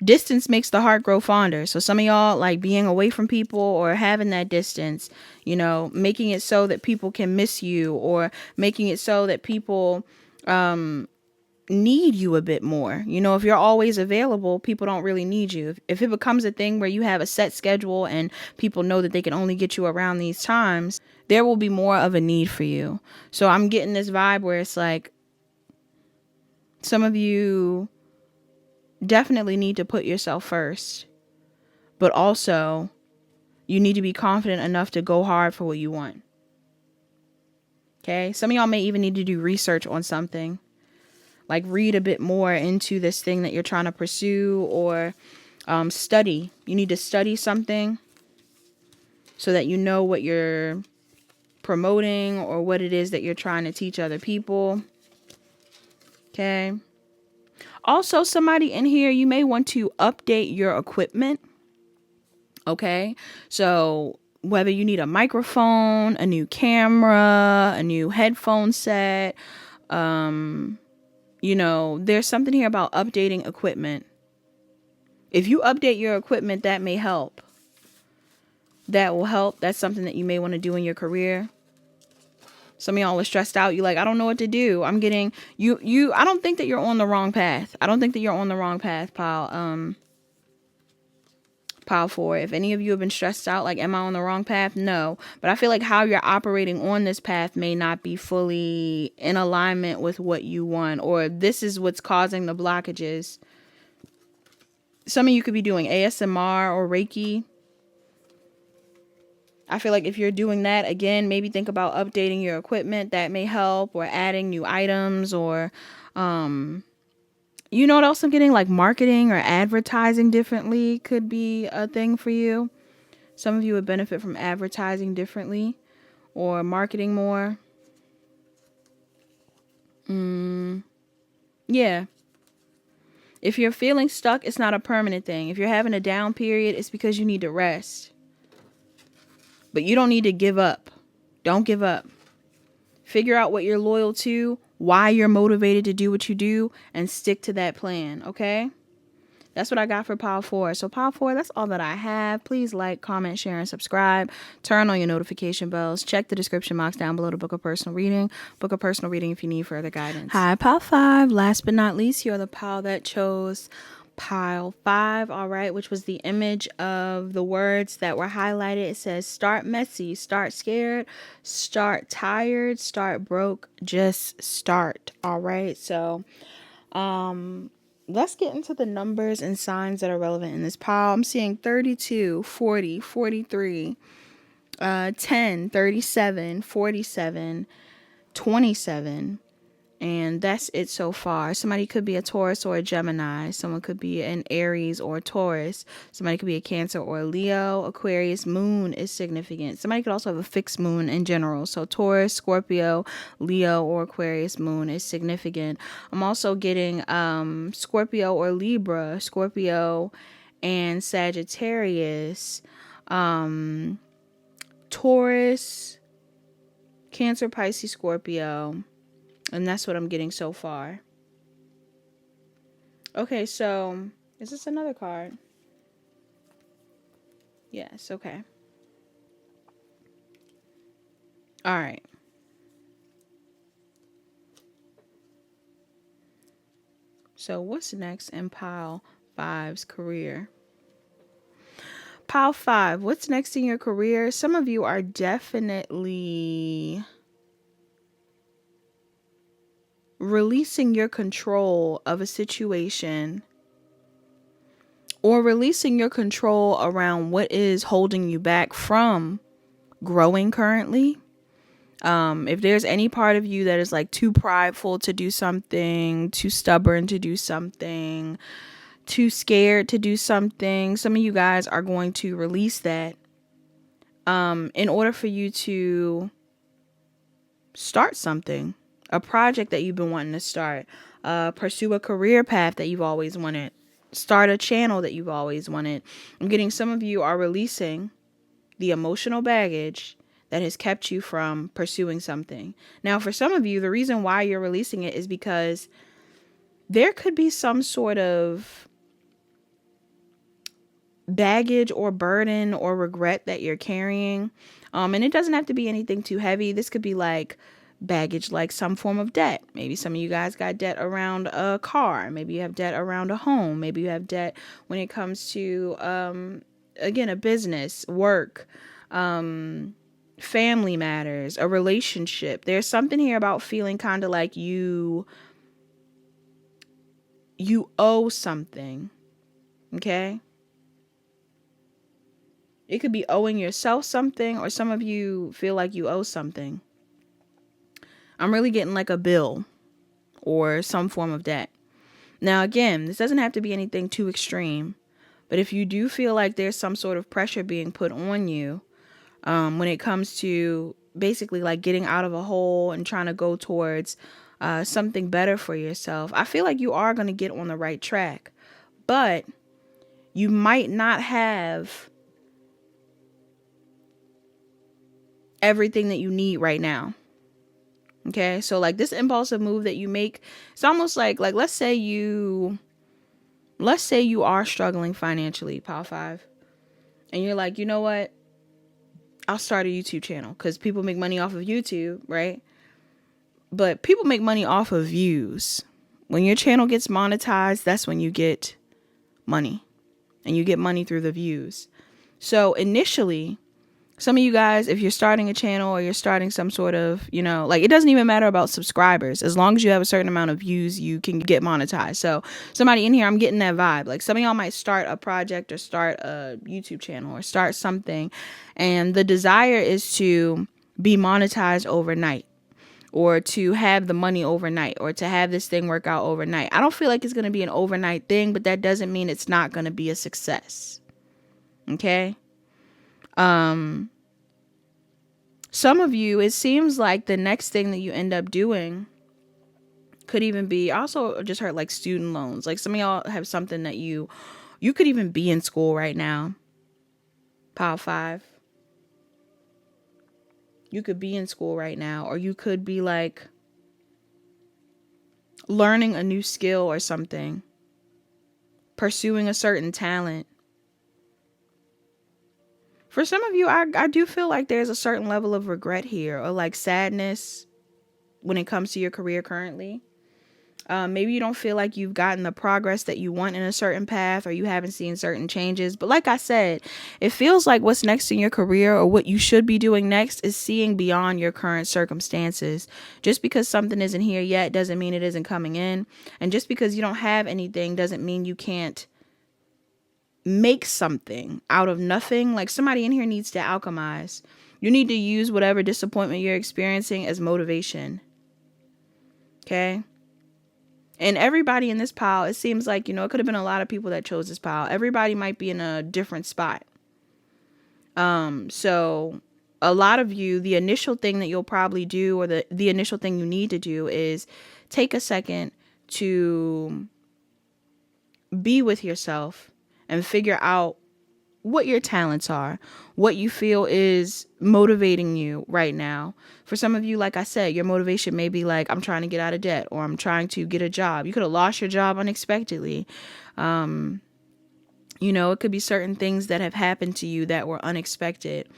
Distance makes the heart grow fonder. So some of y'all like being away from people or having that distance, making it so that people can miss you or making it so that people need you a bit more. If you're always available, people don't really need you. If it becomes a thing where you have a set schedule and people know that they can only get you around these times, there will be more of a need for you. So I'm getting this vibe where it's like, some of you definitely need to put yourself first, but also you need to be confident enough to go hard for what you want. Okay. Some of y'all may even need to do research on something, like read a bit more into this thing that you're trying to pursue, or Study. You need to study something so that you know what you're promoting or what it is that you're trying to teach other people. Okay. Also, somebody in here, you may want to update your equipment. Okay. So whether you need a microphone, a new camera, a new headphone set, there's something here about updating equipment. If you update your equipment, that may help. That will help. That's something that you may want to do in your career. Some of y'all are stressed out. You're like, I don't know what to do. I'm getting you. I don't think that you're on the wrong path. I don't think that you're on the wrong path, pile 4. If any of you have been stressed out, like, am I on the wrong path? No. But I feel like how you're operating on this path may not be fully in alignment with what you want, or this is what's causing the blockages. Some of you could be doing ASMR or Reiki. I feel like if you're doing that, again, maybe think about updating your equipment. That may help, or adding new items, or, you know what else I'm getting? Like marketing or advertising differently could be a thing for you. Some of you would benefit from advertising differently or marketing more. Yeah. If you're feeling stuck, it's not a permanent thing. If you're having a down period, it's because you need to rest. But you don't need to give up. Don't give up. Figure out what you're loyal to, why you're motivated to do what you do, and stick to that plan, okay? That's what I got for pile 4. So pile 4, that's all that I have. Please like, comment, share, and subscribe. Turn on your notification bells. Check the description box down below to book a personal reading. Book a personal reading if you need further guidance. Hi, pile 5. Last but not least, you're the pile that chose pile 5, all right, which was the image of the words that were highlighted. It says, start messy, start scared, start tired, start broke, just start. All right. So, let's get into the numbers and signs that are relevant in this pile. I'm seeing 32, 40, 43, 10, 37, 47, 27. And that's it so far. Somebody could be a Taurus or a Gemini. Someone could be an Aries or a Taurus. Somebody could be a Cancer or a Leo. Aquarius moon is significant. Somebody could also have a fixed moon in general. So Taurus, Scorpio, Leo, or Aquarius moon is significant. I'm also getting Scorpio or Libra, Scorpio and Sagittarius, Taurus, Cancer, Pisces, Scorpio. And that's what I'm getting so far. Okay, so is this another card? Yes, okay. All right. So what's next in pile 5's career? Pile 5, what's next in your career? Some of you are definitely releasing your control of a situation, or releasing your control around what is holding you back from growing currently. If there's any part of you that is like too prideful to do something, too stubborn to do something, too scared to do something, some of you guys are going to release that in order for you to start something. A project that you've been wanting to start, pursue a career path that you've always wanted, start a channel that you've always wanted. I'm getting some of you are releasing the emotional baggage that has kept you from pursuing something. Now, for some of you, the reason why you're releasing it is because there could be some sort of baggage or burden or regret that you're carrying. And it doesn't have to be anything too heavy. This could be like baggage, like some form of debt. Maybe some of you guys got debt around a car. Maybe you have debt around a home. Maybe you have debt when it comes to, again, a business, work, family matters, a relationship. There's something here about feeling kind of like you owe something. Okay? It could be owing yourself something, or some of you feel like you owe something. I'm really getting like a bill or some form of debt. Now, again, this doesn't have to be anything too extreme, But if you do feel like there's some sort of pressure being put on you, when it comes to basically like getting out of a hole and trying to go towards something better for yourself, I feel like you are going to get on the right track. But you might not have everything that you need right now. Okay, so like this impulsive move that you make, it's almost like let's say you are struggling financially, Power 5, and you're like, you know what? I'll start a YouTube channel because people make money off of YouTube, right? But people make money off of views. When your channel gets monetized, that's when you get money, and you get money through the views. So initially, some of you guys, if you're starting a channel or you're starting some sort of, like, it doesn't even matter about subscribers. As long as you have a certain amount of views, you can get monetized. So somebody in here, I'm getting that vibe. Like some of y'all might start a project or start a YouTube channel or start something. And the desire is to be monetized overnight, or to have the money overnight, or to have this thing work out overnight. I don't feel like it's going to be an overnight thing, but that doesn't mean it's not going to be a success. Okay? Some of you, it seems like the next thing that you end up doing could even be, I also just heard like student loans. Like some of y'all have something that you could even be in school right now. Power 5. You could be in school right now, or you could be like learning a new skill or something, pursuing a certain talent. For some of you, I do feel like there's a certain level of regret here, or like sadness when it comes to your career currently. Maybe you don't feel like you've gotten the progress that you want in a certain path, or you haven't seen certain changes. But like I said, it feels like what's next in your career, or what you should be doing next, is seeing beyond your current circumstances. Just because something isn't here yet doesn't mean it isn't coming in. And just because you don't have anything doesn't mean you can't make something out of nothing. Like somebody in here needs to alchemize. You need to use whatever disappointment you're experiencing as motivation. Okay? And everybody in this pile, it seems like, it could have been a lot of people that chose this pile. Everybody might be in a different spot. So a lot of you, the initial thing that you'll probably do, or the initial thing you need to do, is take a second to be with yourself and figure out what your talents are, what you feel is motivating you right now. For some of you, like I said, your motivation may be like, I'm trying to get out of debt, or I'm trying to get a job. You could have lost your job unexpectedly. It could be certain things that have happened to you that were unexpected.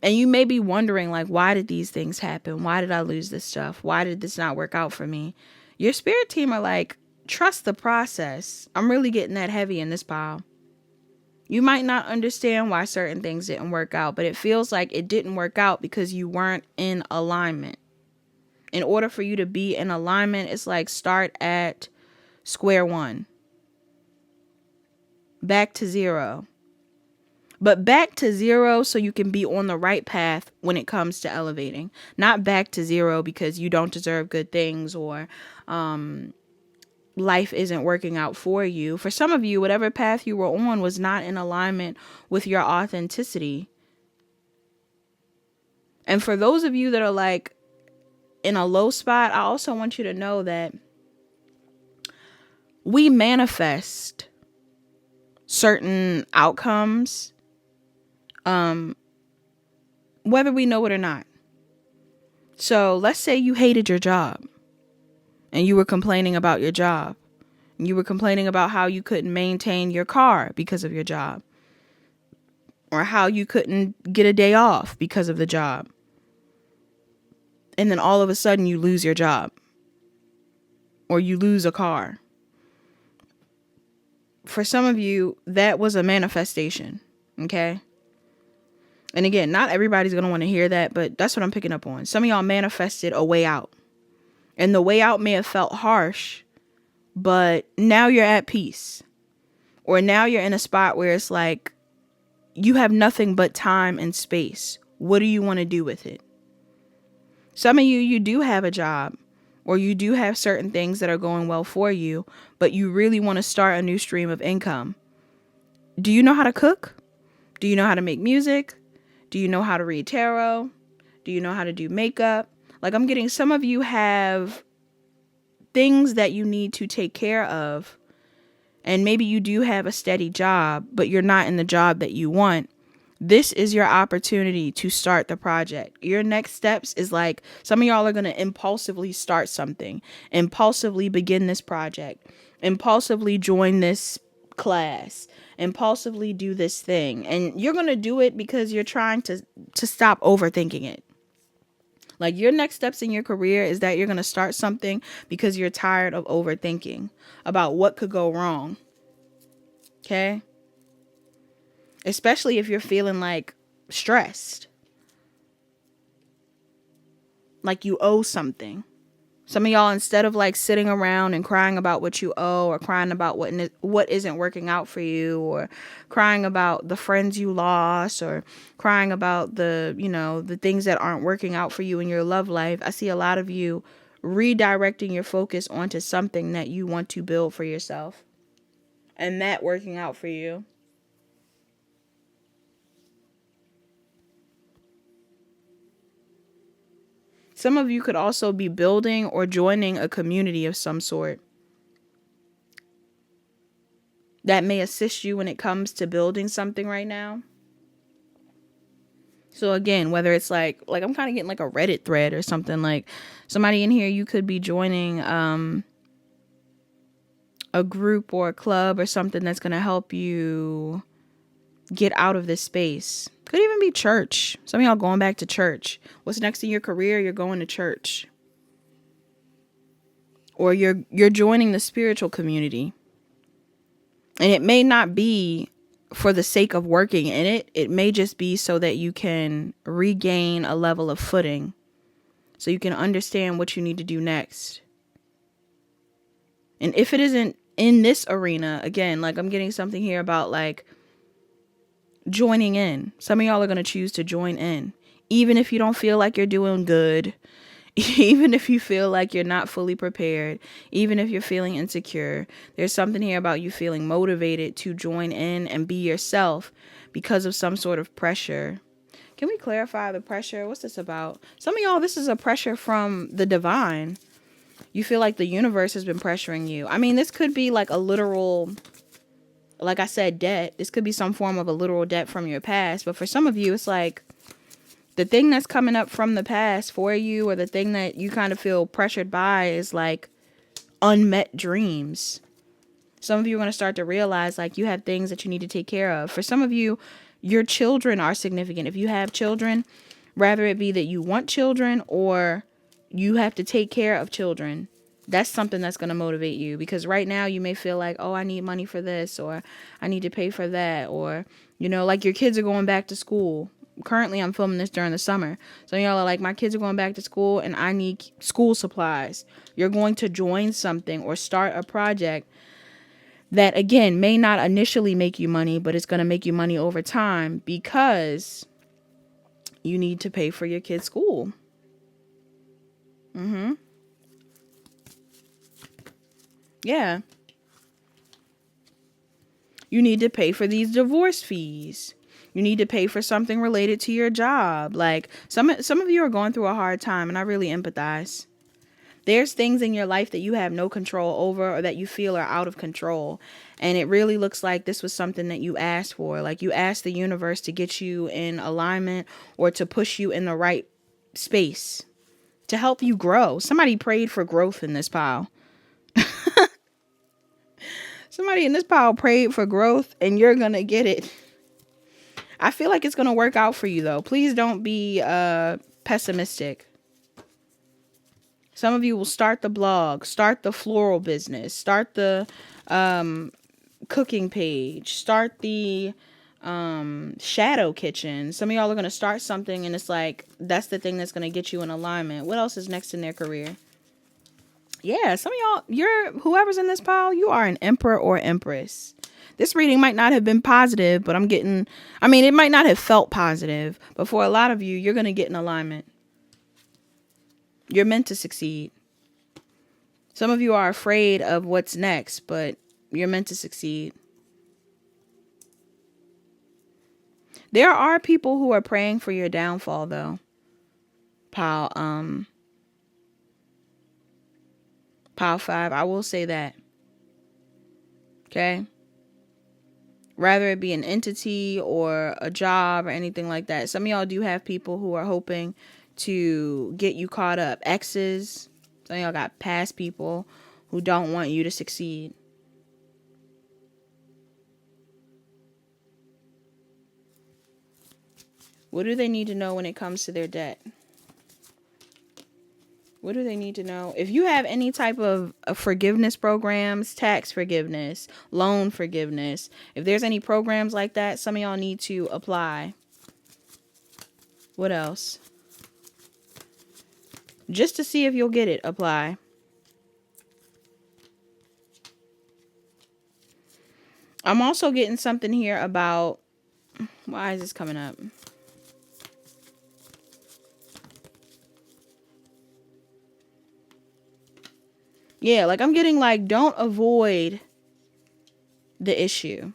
And you may be wondering, like, why did these things happen? Why did I lose this stuff? Why did this not work out for me? Your spirit team are like, trust the process. I'm really getting that heavy in this pile. You might not understand why certain things didn't work out, but it feels like it didn't work out because you weren't in alignment. In order for you to be in alignment, it's like start at square one. Back to zero. But back to zero so you can be on the right path when it comes to elevating. Not back to zero because you don't deserve good things, or life isn't working out for you. For some of you, whatever path you were on was not in alignment with your authenticity. And for those of you that are like in a low spot, I also want you to know that we manifest certain outcomes, whether we know it or not. So let's say you hated your job and you were complaining about your job. You were complaining about how you couldn't maintain your car because of your job, or how you couldn't get a day off because of the job. And then all of a sudden you lose your job, or you lose a car. For some of you, that was a manifestation. Okay. And again, not everybody's going to want to hear that, but that's what I'm picking up on. Some of y'all manifested a way out. And the way out may have felt harsh, but now you're at peace. Or now you're in a spot where it's like you have nothing but time and space. What do you want to do with it? Some of you do have a job, or you do have certain things that are going well for you, but you really want to start a new stream of income. Do you know how to cook? Do you know how to make music? Do you know how to read tarot? Do you know how to do makeup? Like, I'm getting some of you have things that you need to take care of. And maybe you do have a steady job, but you're not in the job that you want. This is your opportunity to start the project. Your next steps is like, some of y'all are going to impulsively start something, impulsively begin this project, impulsively join this class, impulsively do this thing. And you're going to do it because you're trying to stop overthinking it. Like, your next steps in your career is that you're going to start something because you're tired of overthinking about what could go wrong. Okay? Especially if you're feeling like stressed. Like you owe something. Some of y'all, instead of like sitting around and crying about what you owe, or crying about what isn't working out for you, or crying about the friends you lost, or crying about the things that aren't working out for you in your love life, I see a lot of you redirecting your focus onto something that you want to build for yourself, and that working out for you. Some of you could also be building or joining a community of some sort that may assist you when it comes to building something right now. So again, whether it's like I'm kind of getting like a Reddit thread or something, like somebody in here, you could be joining a group or a club or something that's going to help you get out of this space. Could even be church. Some of y'all going back to church. What's next in your career? You're going to church. Or you're joining the spiritual community. And it may not be for the sake of working in it. It may just be so that you can regain a level of footing. So you can understand what you need to do next. And if it isn't in this arena, again, like I'm getting something here about like joining in. Some of y'all are going to choose to join in. Even if you don't feel like you're doing good. Even if you feel like you're not fully prepared, even if you're feeling insecure, there's something here about you feeling motivated to join in and be yourself because of some sort of pressure. Can we clarify the pressure? What's this about? Some of y'all, this is a pressure from the divine. You feel like the universe has been pressuring you. I mean, this could be like a literal, like I said, debt. This could be some form of a literal debt from your past. But for some of you, it's like, the thing that's coming up from the past for you, or the thing that you kind of feel pressured by, is like unmet dreams. Some of you are going to start to realize like you have things that you need to take care of. For some of you, your children are significant. If you have children, rather it be that you want children or you have to take care of children, that's something that's going to motivate you. Because right now you may feel like, oh, I need money for this, or I need to pay for that, or, like your kids are going back to school. Currently, I'm filming this during the summer. So y'all are like, my kids are going back to school and I need school supplies. You're going to join something or start a project that, again, may not initially make you money, but it's going to make you money over time because you need to pay for your kids' school. Yeah. You need to pay for these divorce fees. You need to pay for something related to your job. Like some of you are going through a hard time, and I really empathize. There's things in your life that you have no control over, or that you feel are out of control. And it really looks like this was something that you asked for. Like you asked the universe to get you in alignment or to push you in the right space to help you grow. Somebody prayed for growth in this pile. Somebody in this pile prayed for growth, and you're going to get it. I feel like it's going to work out for you, though. Please don't be pessimistic. Some of you will start the blog, start the floral business, start the cooking page, start the shadow kitchen. Some of y'all are going to start something, and it's like, that's the thing that's going to get you in alignment. What else is next in their career? Yeah, some of y'all, whoever's in this pile, you are an emperor or empress. This reading might not have been positive, but it might not have felt positive, but for a lot of you, you're going to get in alignment. You're meant to succeed. Some of you are afraid of what's next, but you're meant to succeed. There are people who are praying for your downfall, though. Pile 5, I will say that. Okay? Rather it be an entity or a job or anything like that. Some of y'all do have people who are hoping to get you caught up. Exes. Some of y'all got past people who don't want you to succeed. What do they need to know when it comes to their debt? What do they need to know? If you have any type of forgiveness programs, tax forgiveness, loan forgiveness, if there's any programs like that, some of y'all need to apply. What else? Just to see if you'll get it, apply. I'm also getting something here about, why is this coming up? Yeah, like I'm getting like, don't avoid the issue.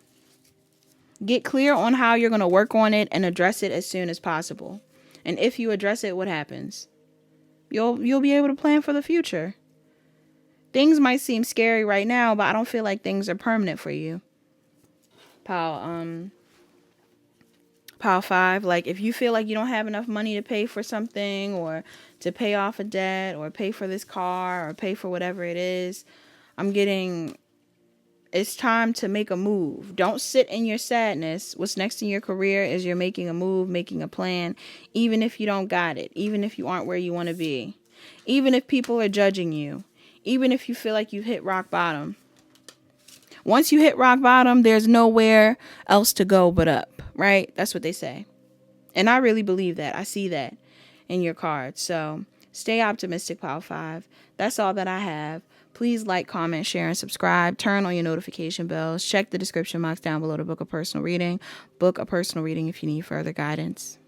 Get clear on how you're going to work on it and address it as soon as possible. And if you address it, what happens? You'll be able to plan for the future. Things might seem scary right now, but I don't feel like things are permanent for you. Pile 5, like if you feel like you don't have enough money to pay for something or to pay off a debt or pay for this car or pay for whatever it is, I'm getting, it's time to make a move. Don't sit in your sadness. What's next in your career is you're making a move, making a plan, even if you don't got it, even if you aren't where you want to be, even if people are judging you, even if you feel like you've hit rock bottom. Once you hit rock bottom, there's nowhere else to go but up, right? That's what they say. And I really believe that. I see that in your cards. So stay optimistic, Pile 5. That's all that I have. Please like, comment, share, and subscribe. Turn on your notification bells. Check the description box down below to book a personal reading. Book a personal reading if you need further guidance.